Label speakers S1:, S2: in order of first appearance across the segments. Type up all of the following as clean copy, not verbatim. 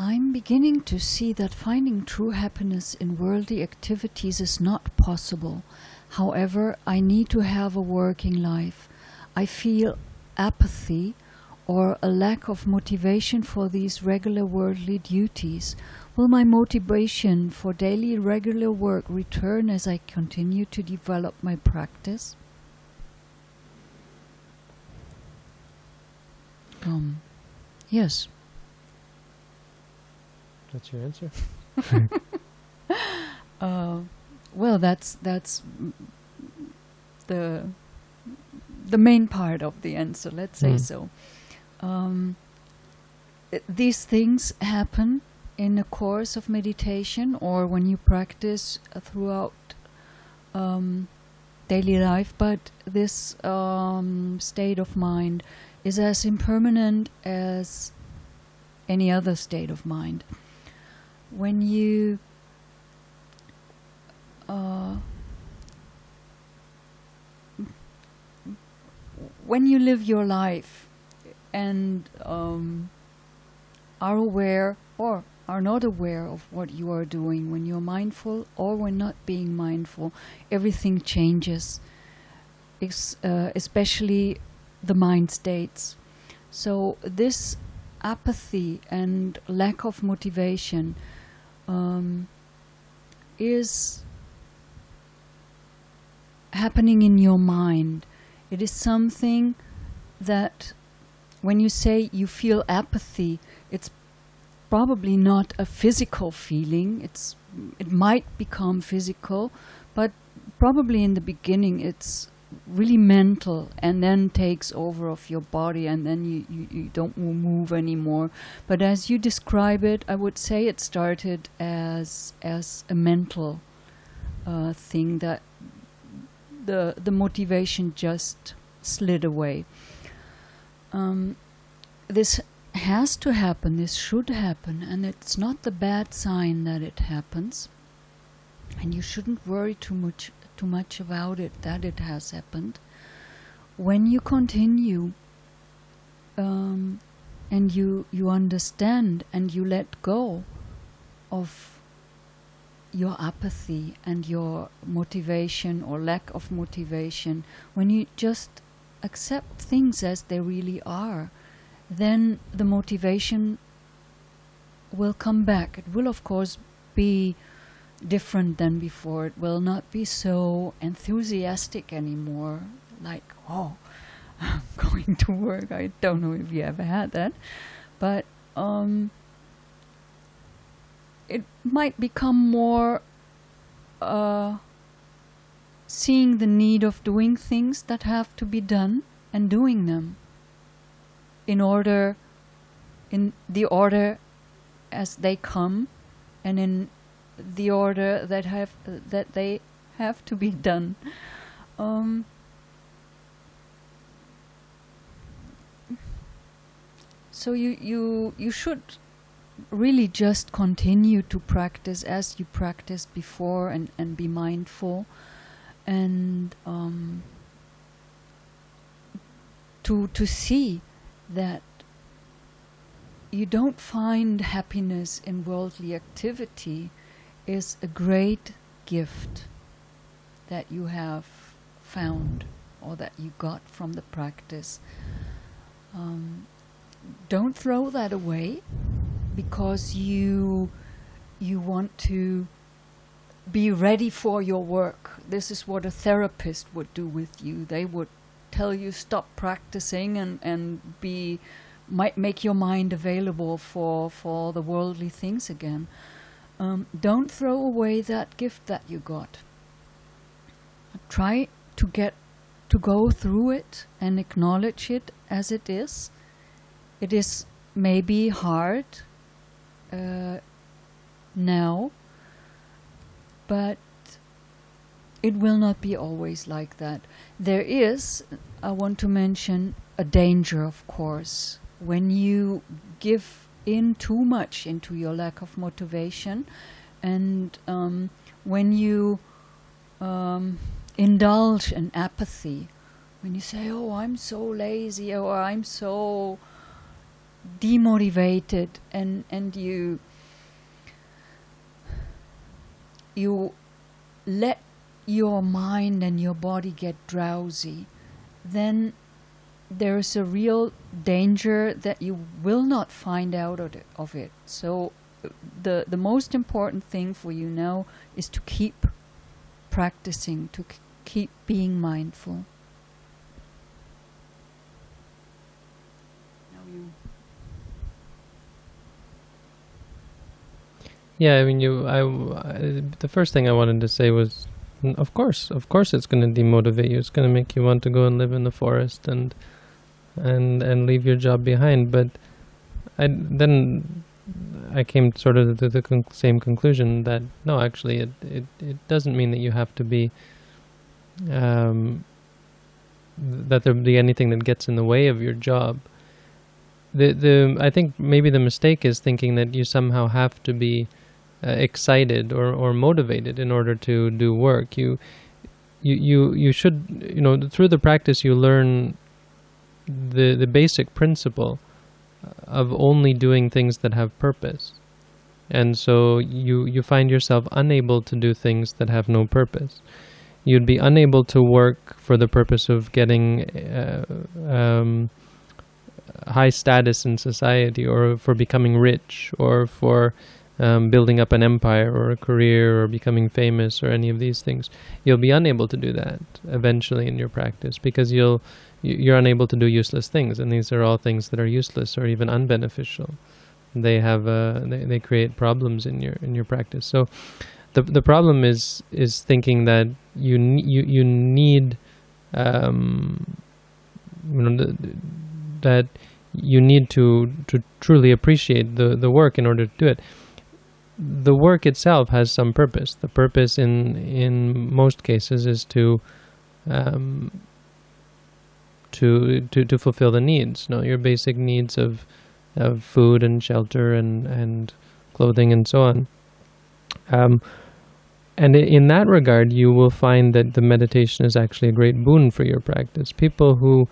S1: I'm beginning to see that finding true happiness in worldly activities is not possible. However, I need to have a working life. I feel apathy or a lack of motivation for these regular worldly duties. Will my motivation for daily regular work return as I continue to develop my practice? Yes.
S2: That's your answer?
S1: Well, that's the main part of the answer, let's say so. These things happen in the course of meditation or when you practice throughout daily life, but this state of mind is as impermanent as any other state of mind. When you live your life and are aware or are not aware of what you are doing, when you're mindful or when not being mindful, everything changes, especially the mind states. So this apathy and lack of motivation is happening in your mind. It is something that when you say you feel apathy, it's probably not a physical feeling. It might become physical, but probably in the beginning it's really mental and then takes over of your body and then you don't move anymore. But as you describe it, I would say it started as a mental thing, that the motivation just slid away. This has to happen, this should happen, and it's not the bad sign that it happens. And you shouldn't worry too much about it, that it has happened. When you continue and you understand and you let go of your apathy and your motivation or lack of motivation, when you just accept things as they really are, then the motivation will come back. It will of course be different than before. It will not be so enthusiastic anymore, like, oh, I'm going to work. I don't know if you ever had that, but it might become more seeing the need of doing things that have to be done and doing them in the order as they come and in the order that they have to be done. So you should really just continue to practice as you practiced before and be mindful and to see that you don't find happiness in worldly activity is a great gift that you have found or that you got from the practice. Don't throw that away because you want to be ready for your work. This is what a therapist would do with you. They would tell you stop practicing and might make your mind available for the worldly things again. Don't throw away that gift that you got. Try to go through it and acknowledge it as it is. It is maybe hard now, but it will not be always like that. There is, I want to mention, a danger, of course, when you give in too much into your lack of motivation, and when you indulge in apathy, when you say, oh, I'm so lazy, or I'm so demotivated and you let your mind and your body get drowsy, then there's a real danger that you will not find out of it. So the most important thing for you now is to keep practicing, to keep being mindful.
S2: Yeah, I mean, the first thing I wanted to say was, of course, it's going to demotivate you. It's going to make you want to go and live in the forest and leave your job behind. But then I came sort of to the same conclusion that no, actually, it doesn't mean that you have to be that there be anything that gets in the way of your job. I think maybe the mistake is thinking that you somehow have to be excited or motivated in order to do work. You should, through the practice you learn the basic principle of only doing things that have purpose. And so you find yourself unable to do things that have no purpose. You'd be unable to work for the purpose of getting high status in society, or for becoming rich, or for building up an empire or a career, or becoming famous, or any of these things. You'll be unable to do that eventually in your practice, because you're unable to do useless things, and these are all things that are useless or even unbeneficial. They have they create problems in your practice. So the problem is thinking that you need that you need to truly appreciate the work in order to do it. The work itself has some purpose. The purpose in most cases is to fulfill the needs. Your basic needs of food and shelter and clothing and so on. And in that regard, you will find that the meditation is actually a great boon for your practice. People who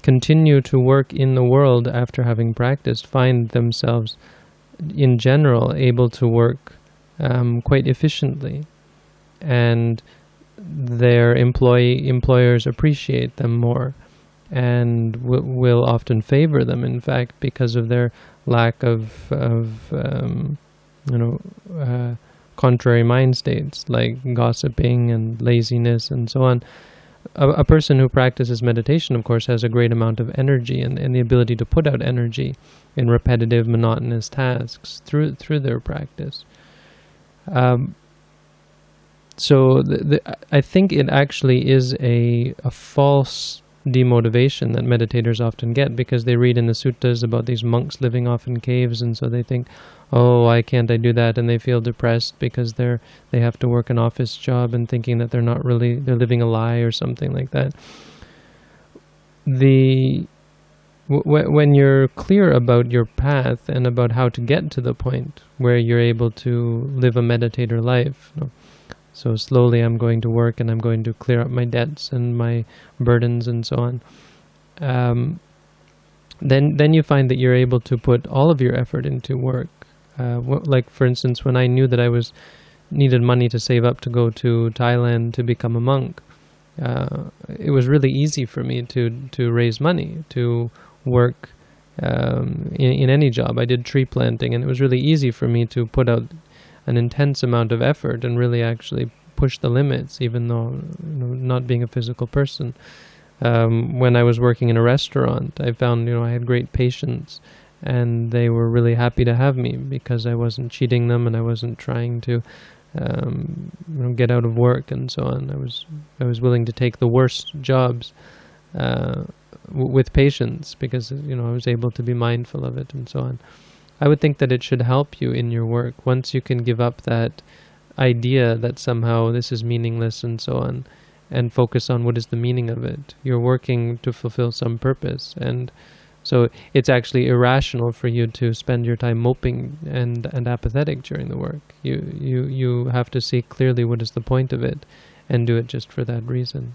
S2: continue to work in the world after having practiced find themselves, in general, able to work quite efficiently, and their employers appreciate them more, and will often favor them, in fact, because of their lack of contrary mind states like gossiping and laziness and so on. A person who practices meditation, of course, has a great amount of energy and the ability to put out energy in repetitive, monotonous tasks through their practice. So I think it actually is a false demotivation that meditators often get, because they read in the suttas about these monks living off in caves, and so they think, oh, why can't I do that? And they feel depressed because they have to work an office job, and thinking that they're living a lie or something like that. When you're clear about your path and about how to get to the point where you're able to live a meditator life, so slowly I'm going to work and I'm going to clear up my debts and my burdens and so on. Then you find that you're able to put all of your effort into work. Like, for instance, when I knew that I needed money to save up to go to Thailand to become a monk, it was really easy for me to raise money, to work in any job. I did tree planting, and it was really easy for me to put out an intense amount of effort and really actually push the limits, even though not being a physical person. When I was working in a restaurant, I found I had great patience, and they were really happy to have me because I wasn't cheating them and I wasn't trying to get out of work and so on. I was willing to take the worst jobs with patience, because I was able to be mindful of it and so on. I would think that it should help you in your work once you can give up that idea that somehow this is meaningless and so on, and focus on what is the meaning of it. You're working to fulfill some purpose, and so it's actually irrational for you to spend your time moping and apathetic during the work. You have to see clearly what is the point of it and do it just for that reason.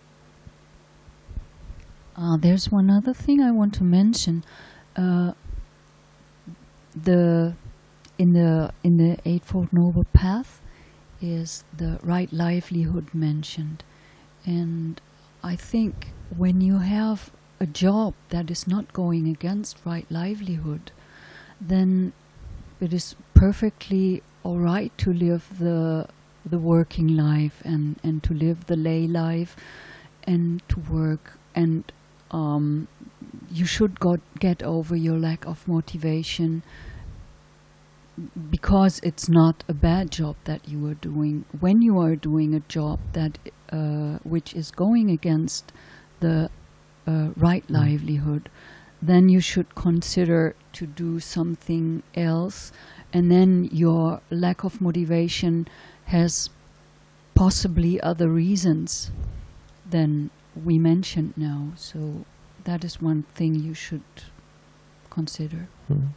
S1: There's one other thing I want to mention. in the Eightfold Noble Path is the right livelihood mentioned. And I think when you have a job that is not going against right livelihood, then it is perfectly all right to live the working life and to live the lay life and to work. And you should get over your lack of motivation, because it's not a bad job that you are doing. When you are doing a job that which is going against the right livelihood, then you should consider to do something else, and then your lack of motivation has possibly other reasons than we mentioned now. So that is one thing you should consider.
S2: Mm.